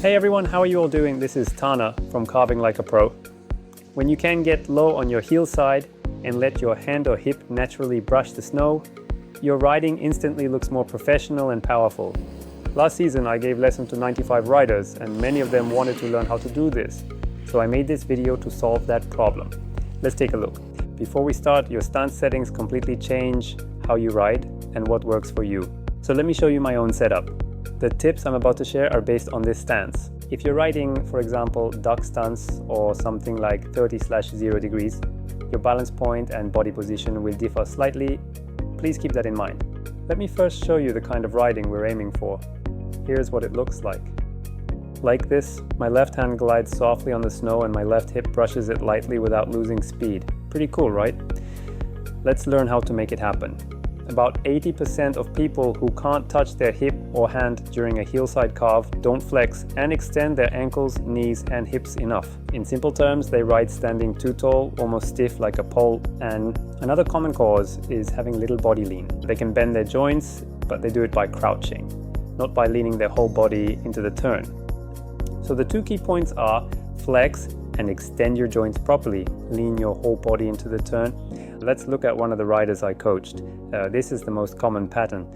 Hey everyone, how are you all doing? This is Tana from Carving Like a Pro. When you can get low on your heel side and let your hand or hip naturally brush the snow, your riding instantly looks more professional and powerful. Last season I gave lessons to 95 riders and many of them wanted to learn how to do this. So I made this video to solve that problem. Let's take a look. Before we start, your stance settings completely change how you ride and what works for you. So let me show you my own setup. The tips I'm about to share are based on this stance. If you're riding, for example, duck stance or something like 30/0 degrees, your balance point and body position will differ slightly. Please keep that in mind. Let me first show you the kind of riding we're aiming for. Here's what it looks like. Like this, my left hand glides softly on the snow and my left hip brushes it lightly without losing speed. Pretty cool, right? Let's learn how to make it happen. About 80% of people who can't touch their hip or hand during a Heelside carve don't flex and extend their ankles, knees and hips enough. In simple terms, they ride standing too tall, almost stiff like a pole. And another common cause is having little body lean. They can bend their joints, but they do it by crouching, not by leaning their whole body into the turn. So the two key points are flex and extend your joints properly. Lean your whole body into the turn. Let's look at one of the riders I coached. This is the most common pattern,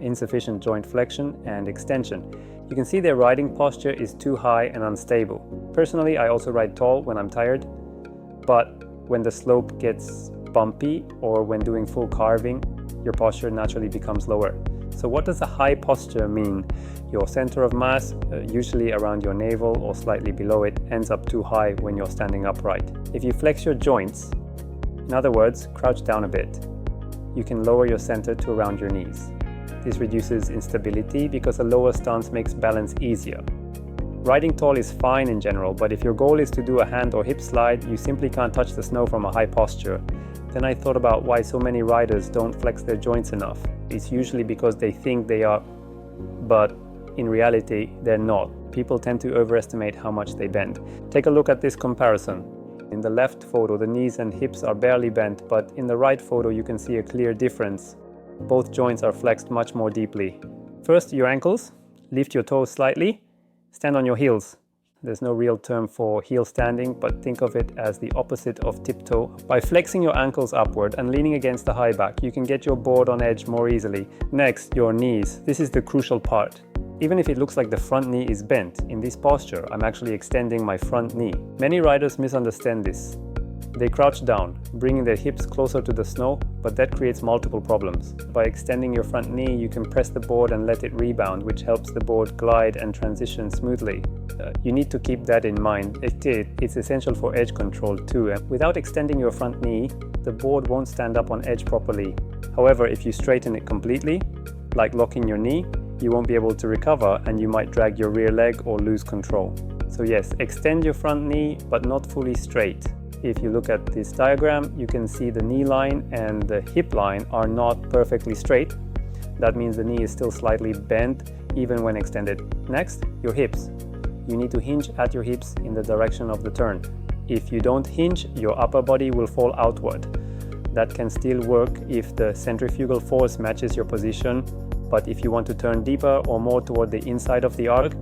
insufficient joint flexion and extension. You can see their riding posture is too high and unstable. Personally, I also ride tall when I'm tired, but when the slope gets bumpy or when doing full carving, your posture naturally becomes lower. So what does a high posture mean? Your center of mass, usually around your navel or slightly below it, ends up too high when you're standing upright. If you flex your joints, in other words, crouch down a bit, you can lower your center to around your knees. This reduces instability because a lower stance makes balance easier. Riding tall is fine in general, but if your goal is to do a hand or hip slide, you simply can't touch the snow from a high posture. Then I thought about why so many riders don't flex their joints enough. It's usually because they think they are, but in reality, they're not. People tend to overestimate how much they bend. Take a look at this comparison. In the left photo, the knees and hips are barely bent, but in the right photo, you can see a clear difference. Both joints are flexed much more deeply. First, your ankles. Lift your toes slightly. Stand on your heels. There's no real term for heel standing, but think of it as the opposite of tiptoe. By flexing your ankles upward and leaning against the high back, you can get your board on edge more easily. Next, your knees. This is the crucial part. Even if it looks like the front knee is bent, in this posture, I'm actually extending my front knee. Many riders misunderstand this. They crouch down, bringing their hips closer to the snow, but that creates multiple problems. By extending your front knee, you can press the board and let it rebound, which helps the board glide and transition smoothly. You need to keep that in mind. It's essential for edge control too. Without extending your front knee, the board won't stand up on edge properly. However, if you straighten it completely, like locking your knee, you won't be able to recover and you might drag your rear leg or lose control. So yes, extend your front knee, but not fully straight. If you look at this diagram, you can see the knee line and the hip line are not perfectly straight. That means the knee is still slightly bent even when extended. Next, your hips. You need to hinge at your hips in the direction of the turn. If you don't hinge, your upper body will fall outward. That can still work if the centrifugal force matches your position. But if you want to turn deeper or more toward the inside of the arc,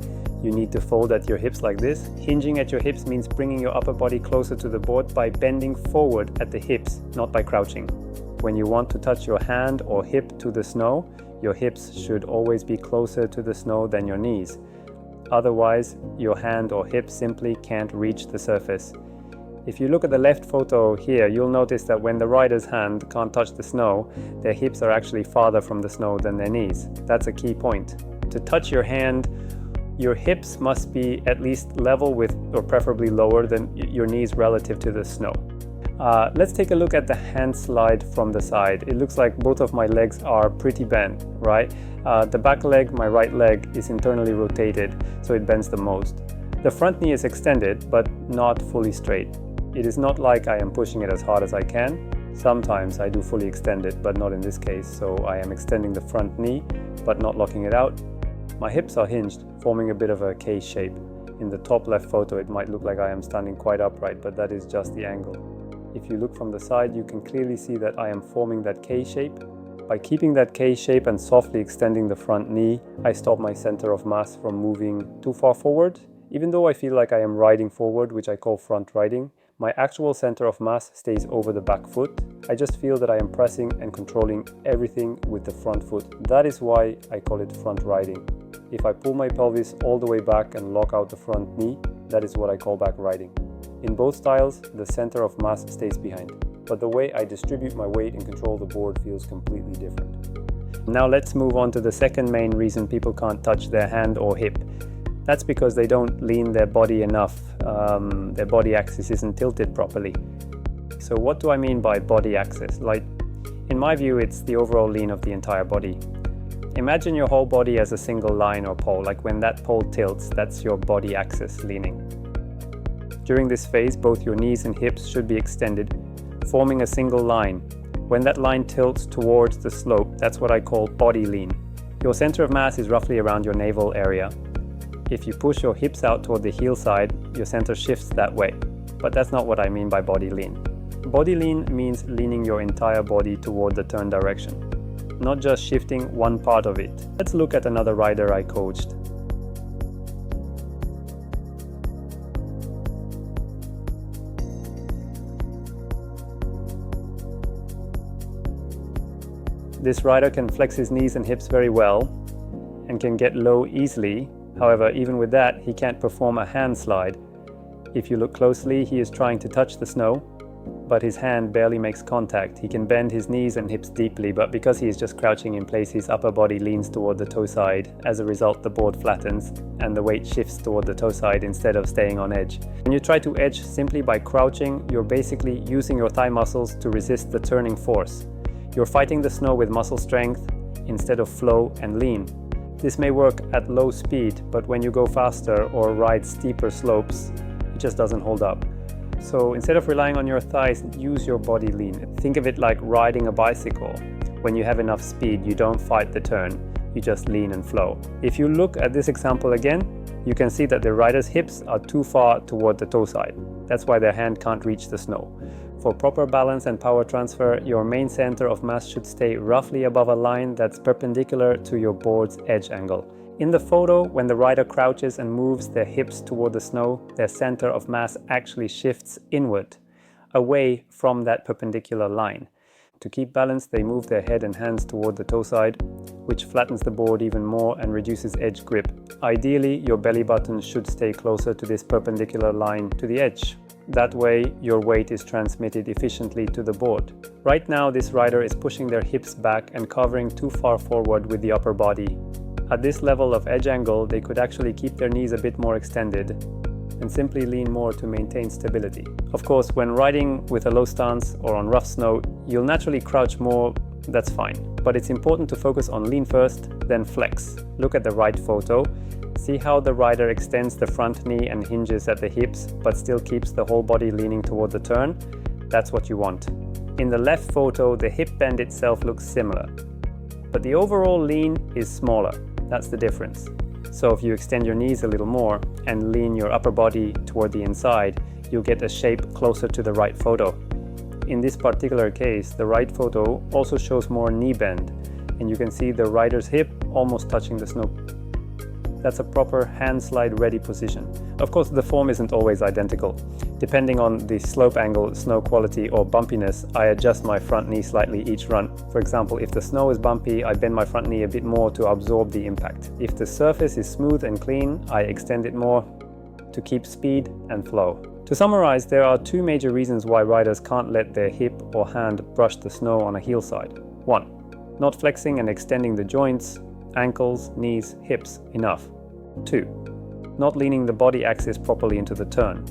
you need to fold at your hips like this. Hinging at your hips means bringing your upper body closer to the board by bending forward at the hips, not by crouching. When you want to touch your hand or hip to the snow, your hips should always be closer to the snow than your knees. Otherwise, your hand or hip simply can't reach the surface. If you look at the left photo here, you'll notice that when the rider's hand can't touch the snow, their hips are actually farther from the snow than their knees. That's a key point. To touch your hand, your hips must be at least level with, or preferably lower than your knees relative to the snow. Let's take a look at the hand slide from the side. It looks like both of my legs are pretty bent, right? The back leg, my right leg, is internally rotated, so it bends the most. The front knee is extended, but not fully straight. It is not like I am pushing it as hard as I can. Sometimes I do fully extend it, but not in this case, so I am extending the front knee, but not locking it out. My hips are hinged, forming a bit of a K shape. In the top left photo, it might look like I am standing quite upright, but that is just the angle. If you look from the side, you can clearly see that I am forming that K shape. By keeping that K shape and softly extending the front knee, I stop my center of mass from moving too far forward. Even though I feel like I am riding forward, which I call front riding, my actual center of mass stays over the back foot. I just feel that I am pressing and controlling everything with the front foot. That is why I call it front riding. If I pull my pelvis all the way back and lock out the front knee, that is what I call back riding. In both styles, the center of mass stays behind, but the way I distribute my weight and control the board feels completely different. Now let's move on to the second main reason people can't touch their hand or hip. That's because they don't lean their body enough. Their body axis isn't tilted properly. So what do I mean by body axis? Like, in my view, it's the overall lean of the entire body. Imagine your whole body as a single line or pole. Like when that pole tilts, that's your body axis leaning. During this phase, both your knees and hips should be extended, forming a single line. When that line tilts towards the slope, that's what I call body lean. Your center of mass is roughly around your navel area. If you push your hips out toward the heel side, your center shifts that way. But that's not what I mean by body lean. Body lean means leaning your entire body toward the turn direction, not just shifting one part of it. Let's look at another rider I coached. This rider can flex his knees and hips very well and can get low easily. However, even with that, he can't perform a hand slide. If you look closely, he is trying to touch the snow, but his hand barely makes contact. He can bend his knees and hips deeply, but because he is just crouching in place, his upper body leans toward the toe side. As a result, the board flattens and the weight shifts toward the toe side instead of staying on edge. When you try to edge simply by crouching, you're basically using your thigh muscles to resist the turning force. You're fighting the snow with muscle strength instead of flow and lean. This may work at low speed, but when you go faster or ride steeper slopes, it just doesn't hold up. So instead of relying on your thighs, use your body lean. Think of it like riding a bicycle. When you have enough speed, you don't fight the turn, you just lean and flow. If you look at this example again, you can see that the rider's hips are too far toward the toe side. That's why their hand can't reach the snow. For proper balance and power transfer, your main center of mass should stay roughly above a line that's perpendicular to your board's edge angle. In the photo, when the rider crouches and moves their hips toward the snow, their center of mass actually shifts inward, away from that perpendicular line. To keep balance, they move their head and hands toward the toe side, which flattens the board even more and reduces edge grip. Ideally, your belly button should stay closer to this perpendicular line to the edge. That way, your weight is transmitted efficiently to the board. Right now, this rider is pushing their hips back and covering too far forward with the upper body. At this level of edge angle, they could actually keep their knees a bit more extended and simply lean more to maintain stability. Of course, when riding with a low stance or on rough snow, you'll naturally crouch more, that's fine. But it's important to focus on lean first, then flex. Look at the right photo. See how the rider extends the front knee and hinges at the hips, but still keeps the whole body leaning toward the turn? That's what you want. In the left photo, the hip bend itself looks similar, but the overall lean is smaller. That's the difference. So if you extend your knees a little more and lean your upper body toward the inside, you'll get a shape closer to the right photo. In this particular case, the right photo also shows more knee bend, and you can see the rider's hip almost touching the snow. That's a proper hand slide ready position. Of course, the form isn't always identical. Depending on the slope angle, snow quality, or bumpiness, I adjust my front knee slightly each run. For example, if the snow is bumpy, I bend my front knee a bit more to absorb the impact. If the surface is smooth and clean, I extend it more to keep speed and flow. To summarize, there are two major reasons why riders can't let their hip or hand brush the snow on a Heelside. 1. Not flexing and extending the joints, ankles, knees, hips enough. 2. Not leaning the body axis properly into the turn.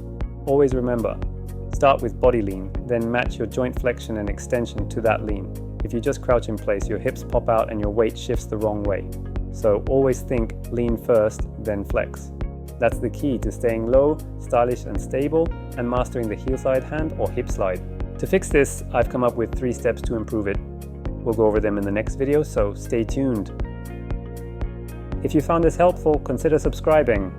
Always remember, start with body lean, then match your joint flexion and extension to that lean. If you just crouch in place, your hips pop out and your weight shifts the wrong way. So always think lean first, then flex. That's the key to staying low, stylish and stable, and mastering the Heelside hand or hip slide. To fix this, I've come up with 3 steps to improve it. We'll go over them in the next video, so stay tuned. If you found this helpful, consider subscribing.